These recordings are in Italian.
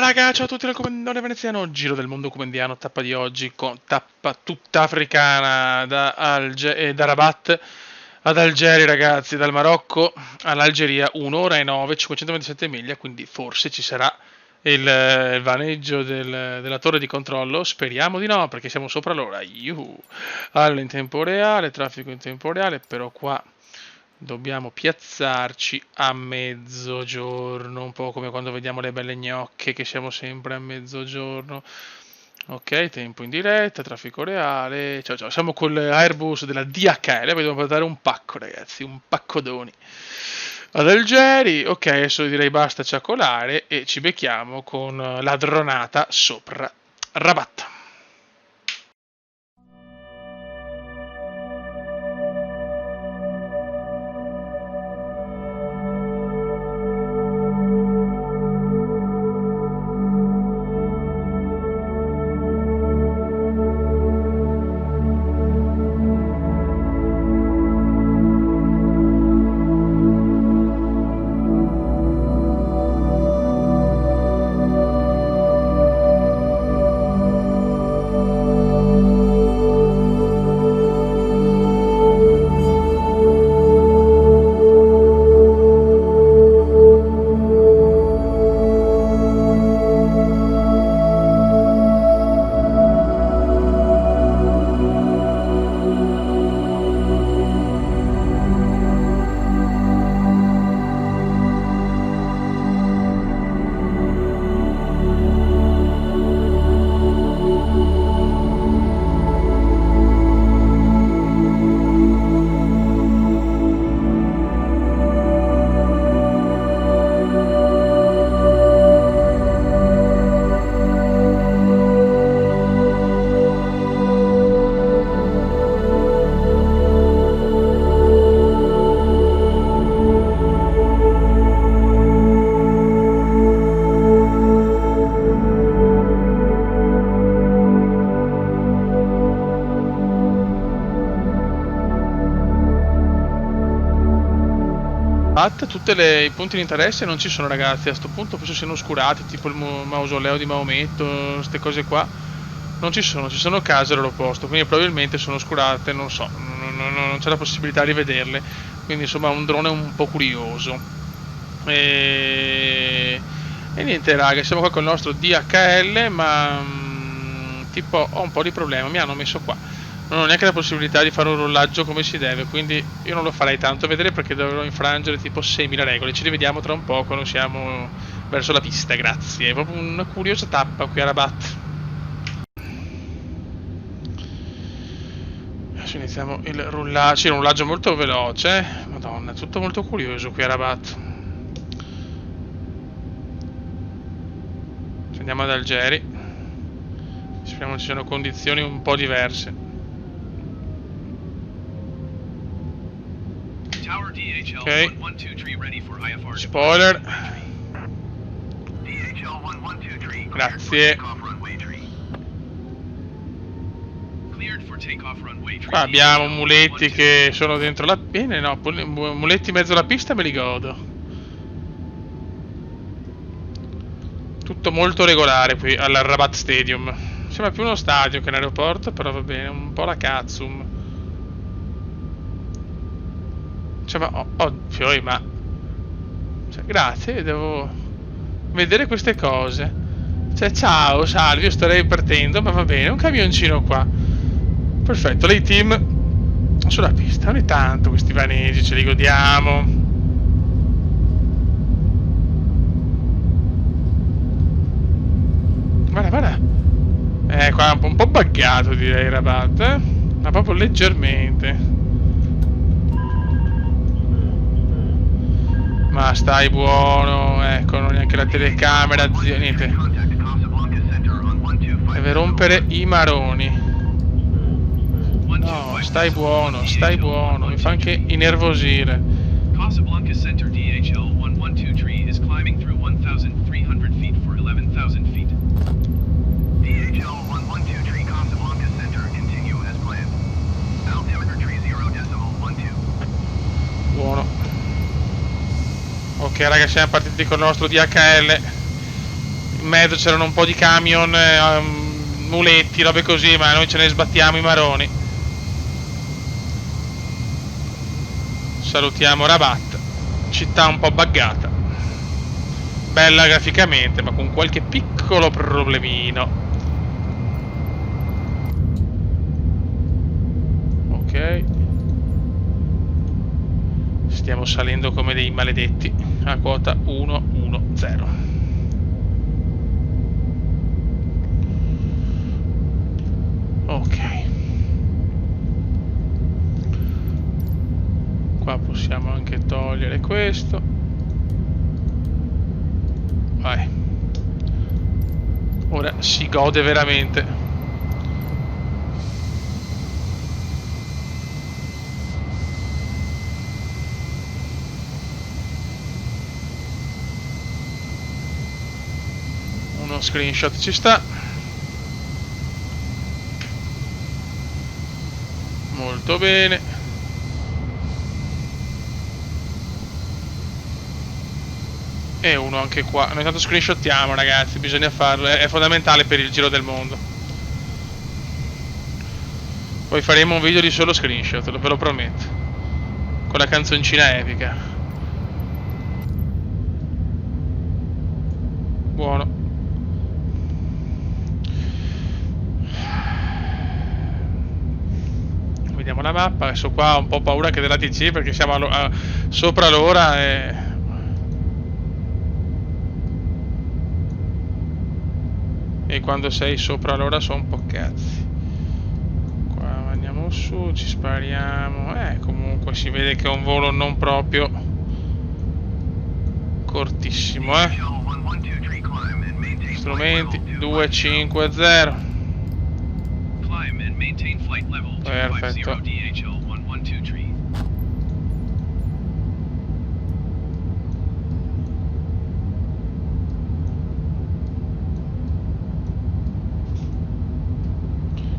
raga, ciao a tutti dal Comandante Veneziano, giro del mondo comendiano, tappa di oggi con tappa tutta africana da Rabat ad Algeri ragazzi, dal Marocco all'Algeria 1 ora e 9, 527 miglia, quindi forse ci sarà il vaneggio della torre di controllo, speriamo di no perché siamo sopra l'ora, allora in tempo reale, traffico in tempo reale, però qua dobbiamo piazzarci a mezzogiorno, un po' come quando vediamo le belle gnocche che siamo sempre a mezzogiorno. Ok, tempo in diretta, traffico reale. Ciao ciao, siamo con l'Airbus della DHL, dobbiamo portare un pacco ragazzi, un paccodoni. Ad Algeri, ok, adesso direi basta ciacolare e ci becchiamo con la dronata sopra Rabat. Tutti i punti di interesse non ci sono ragazzi, a sto punto penso siano oscurati, tipo il mausoleo di Maometto, queste cose qua, non ci sono case all'opposto, quindi probabilmente sono oscurate, non so, non c'è la possibilità di vederle, quindi insomma un drone un po' curioso. E niente raga, siamo qua con il nostro DHL, ma tipo ho un po' di problema, mi hanno messo qua. Non ho neanche la possibilità di fare un rollaggio come si deve, quindi io non lo farei tanto vedere perché dovrò infrangere tipo 6.000 regole. Ci rivediamo tra un po' quando siamo verso la pista, grazie. È proprio una curiosa tappa qui a Rabat. Adesso iniziamo il rollaggio, sì, un rollaggio molto veloce, madonna, è tutto molto curioso qui a Rabat. Andiamo ad Algeri, speriamo ci siano condizioni un po' diverse. Ok, spoiler, grazie. Qua abbiamo muletti che sono dentro la bene, no, muletti in mezzo alla pista me li godo. Tutto molto regolare qui al Rabat Stadium. Sembra più uno stadio che un aeroporto, però va bene, un po' la cazzum. Cioè, ma fiori, ma cioè, grazie, devo vedere queste cose. Cioè, ciao, salve, io starei partendo, ma va bene, un camioncino qua. Perfetto, lei team sulla pista, ogni tanto questi vaneggi ce li godiamo. Guarda. Qua è un po' buggato direi Rabat, ma proprio leggermente. Ma stai buono, ecco, non neanche la telecamera, zio, niente. Deve rompere i maroni. No, stai buono, mi fa anche innervosire. Casablanca Center DHL 1123 is climbing through 1,300 feet for 11,000 feet. DHL 1123 Casablanca Center, continue as planned. Altimeter 30.12. Buono. Ok raga, siamo partiti con il nostro DHL. in mezzo c'erano un po' di camion, muletti, robe così, ma noi ce ne sbattiamo i maroni. Salutiamo Rabat, città un po' buggata, bella graficamente ma con qualche piccolo problemino. Ok, stiamo salendo come dei maledetti a quota 110. Ok, qua possiamo anche togliere questo. Vai, ora si gode veramente. Uno screenshot ci sta. Molto bene. E uno anche qua. Noi tanto screenshottiamo, ragazzi, bisogna farlo, è fondamentale per il giro del mondo. Poi faremo un video di solo screenshot, ve lo prometto. Con la canzoncina epica. Buono. Vediamo la mappa. Adesso qua ho un po' paura che della TC perché siamo sopra l'ora e quando sei sopra l'ora sono un po' cazzi. Qua andiamo su, ci spariamo. Comunque si vede che è un volo non proprio cortissimo, Strumenti 250. Perfetto.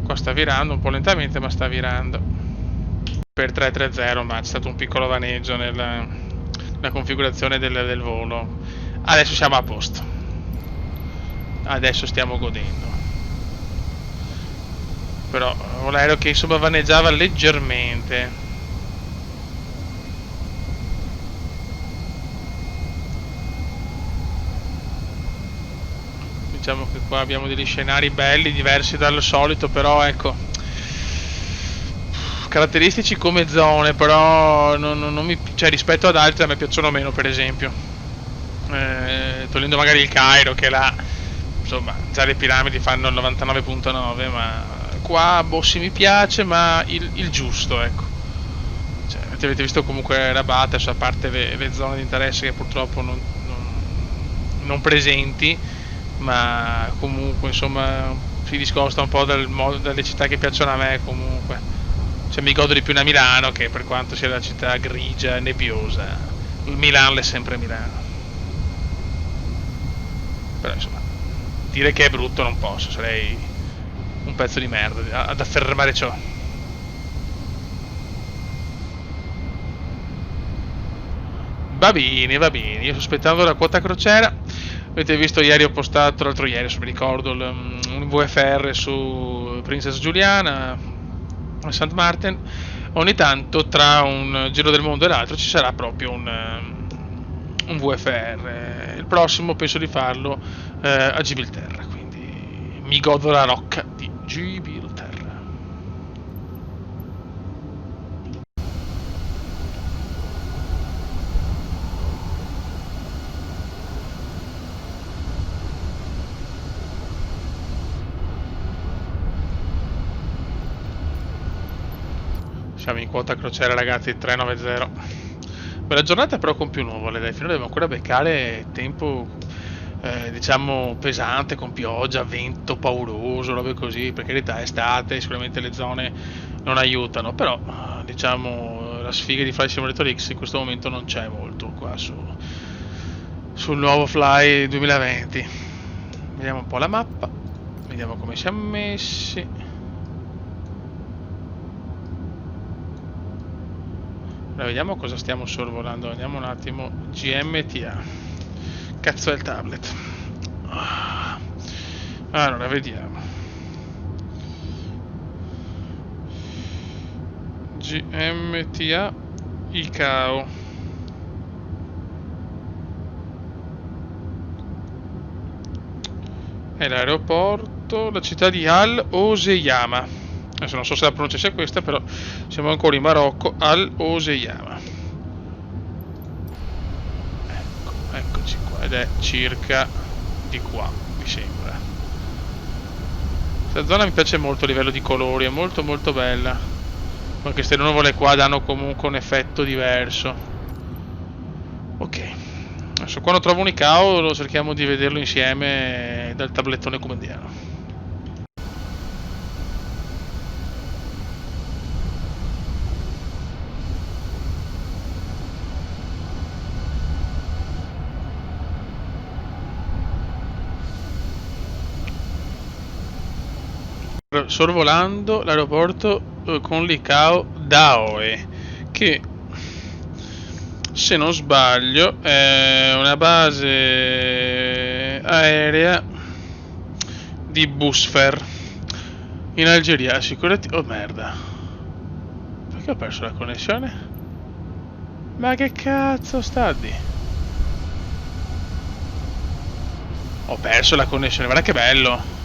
Qua sta virando un po' lentamente, ma sta virando. Per 330, ma c'è stato un piccolo vaneggio nella configurazione del volo. Adesso siamo a posto. Adesso stiamo godendo. Però l'aereo che insomma vaneggiava leggermente. Diciamo che qua abbiamo degli scenari belli, diversi dal solito, però ecco, caratteristici come zone, però non mi, cioè, rispetto ad altri a me piacciono meno, per esempio. Togliendo magari il Cairo, che là, insomma, già le piramidi fanno il 99.9, ma qua boh, sì, mi piace, ma il giusto, ecco. Cioè, avete visto comunque Rabat, adesso, a parte le zone di interesse che purtroppo non presenti, ma comunque insomma si discosta un po' dalle città che piacciono a me comunque. Cioè mi godo di più una Milano, che per quanto sia la città grigia, nebbiosa, Milano è sempre Milano. Però insomma, dire che è brutto non posso, sarei un pezzo di merda ad affermare ciò. Va bene, io sto aspettando la quota crociera. Avete visto ieri ho postato, l'altro ieri se mi ricordo, un VFR su Princess Juliana a St. Martin. Ogni tanto tra un giro del mondo e l'altro ci sarà proprio un VFR. Il prossimo penso di farlo a Gibilterra, quindi mi godo la rocca di Gibilterra. Siamo in quota crociera, ragazzi, 390. Bella giornata però con più nuvole, dai, fino devo ancora beccare tempo diciamo pesante, con pioggia, vento pauroso, robe così. Per carità, è estate, sicuramente le zone non aiutano, però diciamo la sfiga di Flight Simulator X in questo momento non c'è molto qua sul nuovo Fly 2020. Vediamo un po' la mappa, vediamo come siamo messi. Allora, vediamo cosa stiamo sorvolando. Andiamo un attimo. GMTA. Cazzo è il tablet. Allora, vediamo. GMTA ICAO. È l'aeroporto, la città di Al Oseyama. Adesso non so se la pronuncia sia questa, però siamo ancora in Marocco, Al Oseyama. Ecco, eccoci qua, ed è circa di qua, mi sembra. Questa zona mi piace molto a livello di colori, è molto molto bella. Ma queste nuvole qua danno comunque un effetto diverso. Ok. Adesso quando trovo un ICAO lo cerchiamo di vederlo insieme dal tablettone comandiano. Sorvolando l'aeroporto con l'ICAO Daoe, che se non sbaglio è una base aerea di Busfer in Algeria. Assicurati. Oh merda, perché ho perso la connessione? Ma che cazzo sta di? Ho perso la connessione, guarda che bello.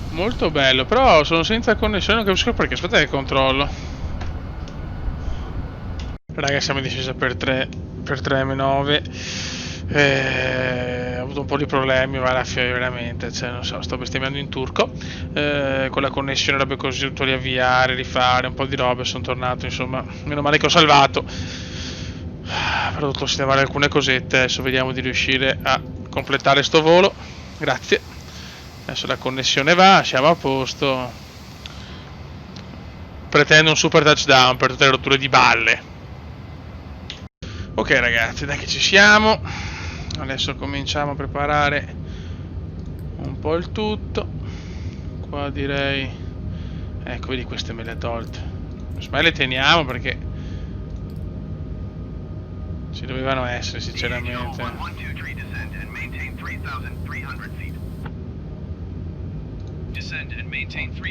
Molto bello, però sono senza connessione, non capisco perché. Aspetta che controllo. Raga, siamo in discesa per 3 M9. Ho avuto un po' di problemi, ma alla fine veramente, cioè, non so, sto bestemmiando in turco. Con la connessione, robe così, ho dovuto riavviare, rifare un po' di robe, sono tornato, insomma, meno male che ho salvato. Però ho dovuto sistemare alcune cosette, adesso vediamo di riuscire a completare sto volo. Grazie. Adesso la connessione va, siamo a posto. Pretendo un super touchdown per tutte le rotture di balle. Ok ragazzi, dai che ci siamo. Adesso cominciamo a preparare un po' il tutto. Qua direi, ecco, vedi, queste me le ho tolte. Ma le teniamo perché ci dovevano essere sinceramente.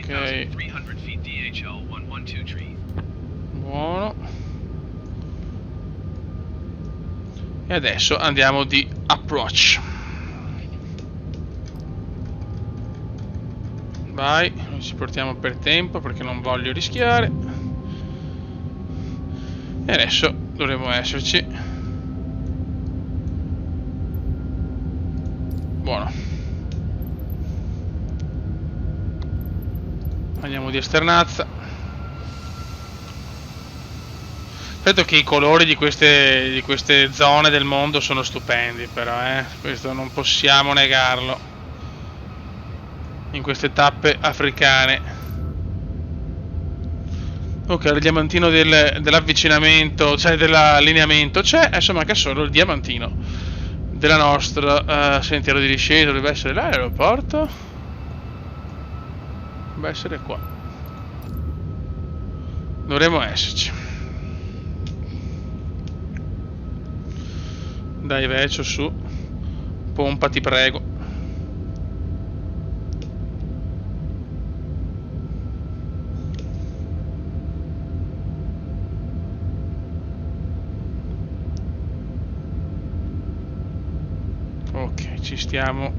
Ok, buono. E adesso andiamo di approach. Vai, ci portiamo per tempo perché non voglio rischiare. E adesso dovremo esserci. Buono. Andiamo di esternazza. Certo che i colori di queste zone del mondo sono stupendi, però questo non possiamo negarlo. In queste tappe africane. Ok, il diamantino dell'avvicinamento, cioè dell'allineamento c'è, adesso manca solo il diamantino della nostra sentiero di discesa. Dovrebbe essere l'aeroporto. Dovrebbe essere qua. Dovremmo esserci. Dai Vecio, su. Pompa, ti prego. Ok, ci stiamo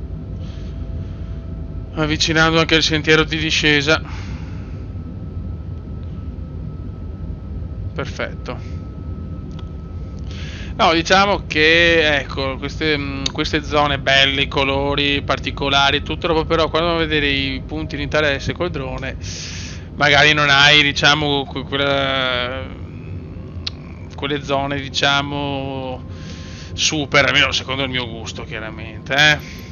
avvicinando anche al sentiero di discesa. Perfetto. No, diciamo che ecco, queste zone belle, i colori particolari, tutto dopo, però quando andiamo a vedere i punti di interesse col drone, magari non hai, diciamo, quelle zone, diciamo, super, almeno secondo il mio gusto, chiaramente,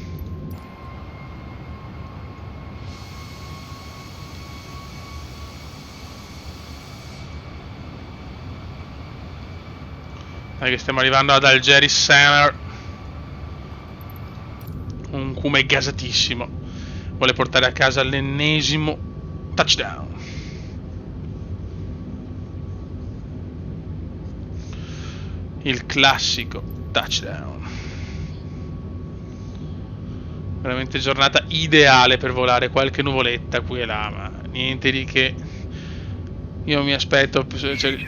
Dai che stiamo arrivando ad Algeri Center. Un Cume gasatissimo. Vuole portare a casa l'ennesimo touchdown. Il classico touchdown. Veramente giornata ideale per volare, qualche nuvoletta qui e là, ma niente di che. Io mi aspetto, cioè,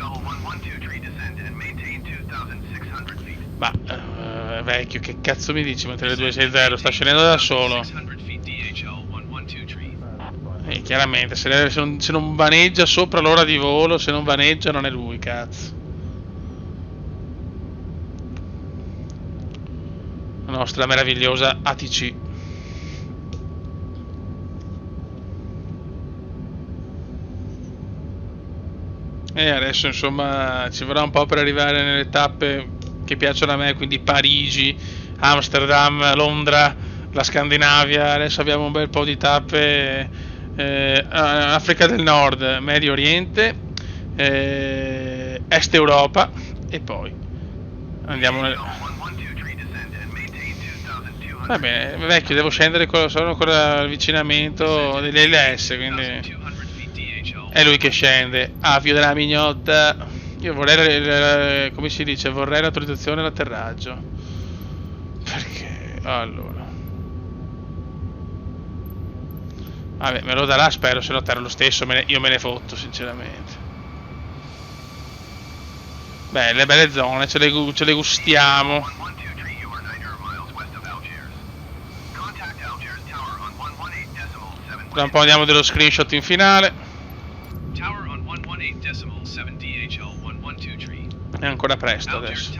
ma vecchio, che cazzo mi dici? Mentre le 260 sta scendendo da solo. E chiaramente, se non vaneggia sopra l'ora di volo, se non vaneggia non è lui, cazzo. La nostra meravigliosa ATC. E adesso insomma ci vorrà un po' per arrivare nelle tappe che piacciono a me, quindi Parigi, Amsterdam, Londra, la Scandinavia. Adesso abbiamo un bel po' di tappe, Africa del Nord, Medio Oriente, Est Europa e poi andiamo nel... Va bene, vecchio, devo scendere solo con l'avvicinamento dell'LS, quindi è lui che scende. Avvio della mignotta. Io vorrei, come si dice, vorrei l'autorizzazione all'atterraggio. Perché? Allora. Vabbè, me lo darà, spero, se no terrò lo stesso, io me ne fotto, sinceramente. Beh, le belle zone, ce le gustiamo. Tra un po' andiamo dello screenshot in finale. È ancora presto adesso.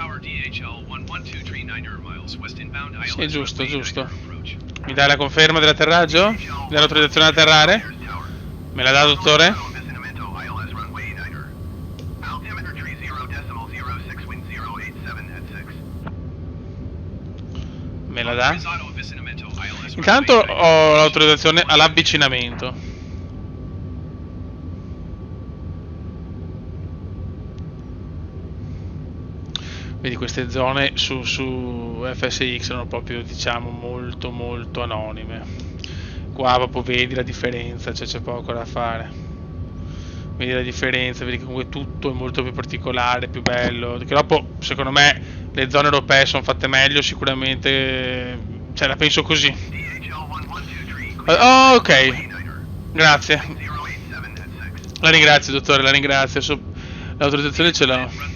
Sì, giusto, giusto. Mi dai la conferma dell'atterraggio? Dell'autorizzazione ad atterrare? Me la dà, dottore? Me la dà? Intanto ho l'autorizzazione all'avvicinamento. Vedi, queste zone su FSX sono proprio, diciamo, molto molto anonime. Qua proprio vedi la differenza, cioè c'è poco da fare. Vedi la differenza, vedi che comunque tutto è molto più particolare, più bello. Che dopo, secondo me, le zone europee sono fatte meglio, sicuramente. Cioè, la penso così. Oh, ok. Grazie. La ringrazio, dottore, la ringrazio. L'autorizzazione ce l'ho.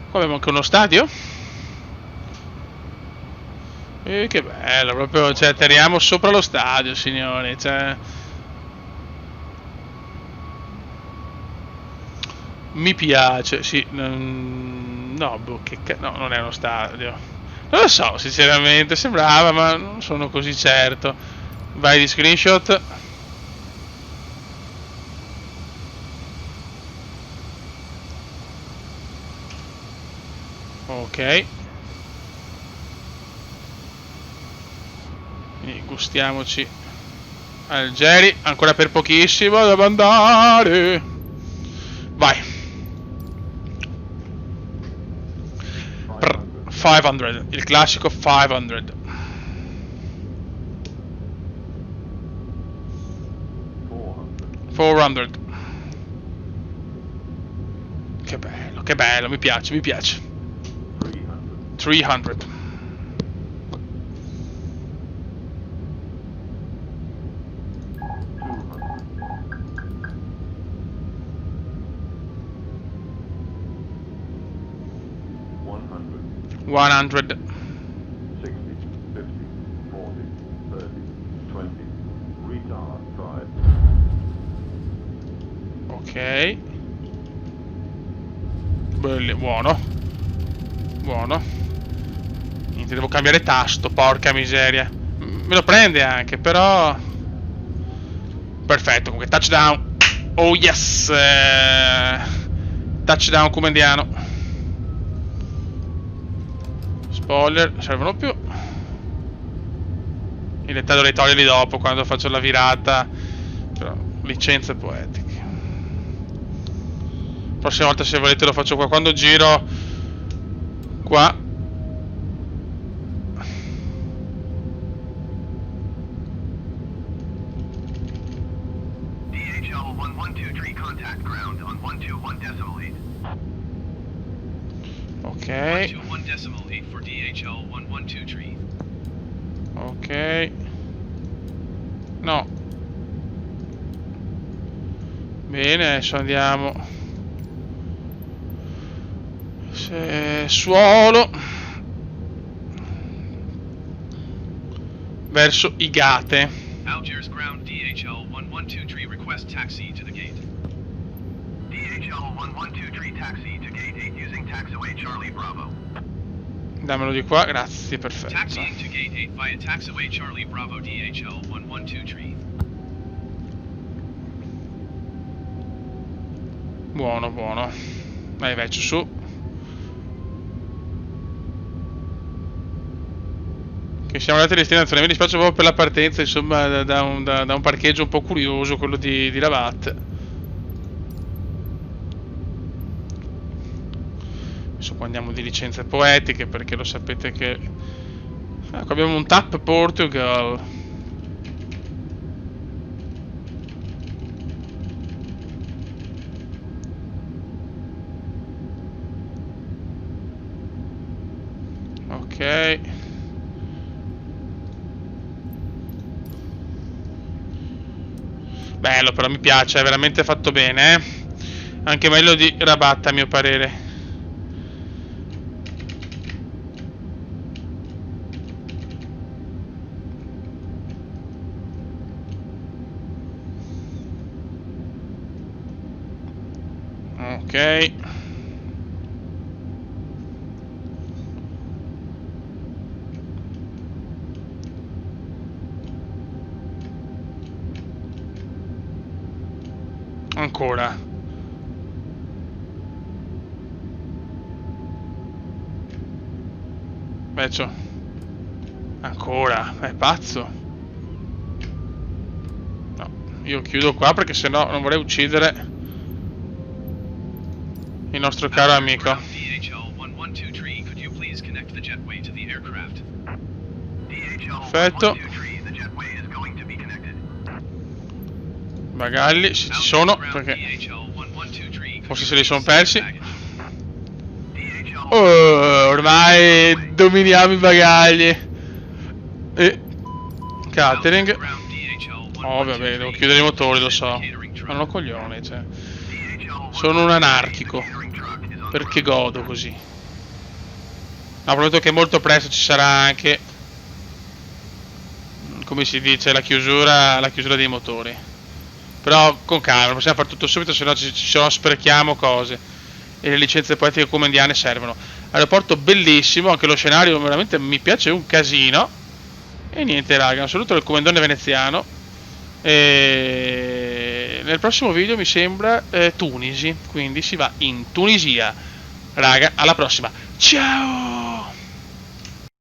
Qua abbiamo anche uno stadio. Che bello, proprio, cioè, atterriamo sopra lo stadio, signori, cioè... Mi piace, sì. No, boh, no, non è uno stadio. Non lo so, sinceramente, sembrava, ma non sono così certo. Vai di screenshot. Ok. Quindi gustiamoci Algeri, ancora per pochissimo, devo andare. Vai. 500, il classico 500. 400. Che bello, mi piace, mi piace. 300. 100. Ok. Buono. Buono. Niente, devo cambiare tasto, porca miseria. Me lo prende anche, però... Perfetto, comunque touchdown. Oh yes. Touchdown cumendiano. Spoiler, servono più. In realtà dovrei toglierli dopo, quando faccio la virata. Però, licenze poetiche. Prossima volta, se volete, lo faccio qua. Quando giro qua. ground on 121.8. Ok. 121.8 for DHL 112 tree. Ok. No. Bene, adesso andiamo. Suolo. Verso i Gate. Algiers ground DHL 112 tree request taxi to the gate. DHL 112 tree taxi to gate 8 using taxiway Charlie Bravo. Dammelo di qua, grazie, perfetto. Taxiing to gate 8 via taxiway Charlie Bravo DHL 112 tree. Buono, buono. Vai, vecchio, su. Che siamo andati a destinazione. Mi dispiace proprio per la partenza, insomma, da un parcheggio un po' curioso, quello di Rabat. Adesso qua andiamo di licenze poetiche, perché lo sapete che... Ecco, abbiamo un TAP Portugal. Ok. Bello, però mi piace, è veramente fatto bene, eh? Anche meglio di Rabat, a mio parere. Ok. Ancora. Vecchio. Ancora. È pazzo. No, io chiudo qua perché sennò non vorrei uccidere il nostro caro amico. Perfetto. Bagagli, se ci sono, perché forse se li sono persi. Oh, ormai dominiamo i bagagli. E catering. Oh, vabbè, devo chiudere i motori, lo so. Ma non ho coglione, cioè. Sono un anarchico. Perché godo così. No, prometto che molto presto ci sarà anche, come si dice, la chiusura dei motori. Però con calma, possiamo fare tutto subito, se no sprechiamo cose. E le licenze poetiche comandiane servono. Aeroporto bellissimo, anche lo scenario veramente mi piace un casino. E niente raga, un saluto dal comandante veneziano. E nel prossimo video mi sembra Tunisi, quindi si va in Tunisia. Raga, alla prossima. Ciao!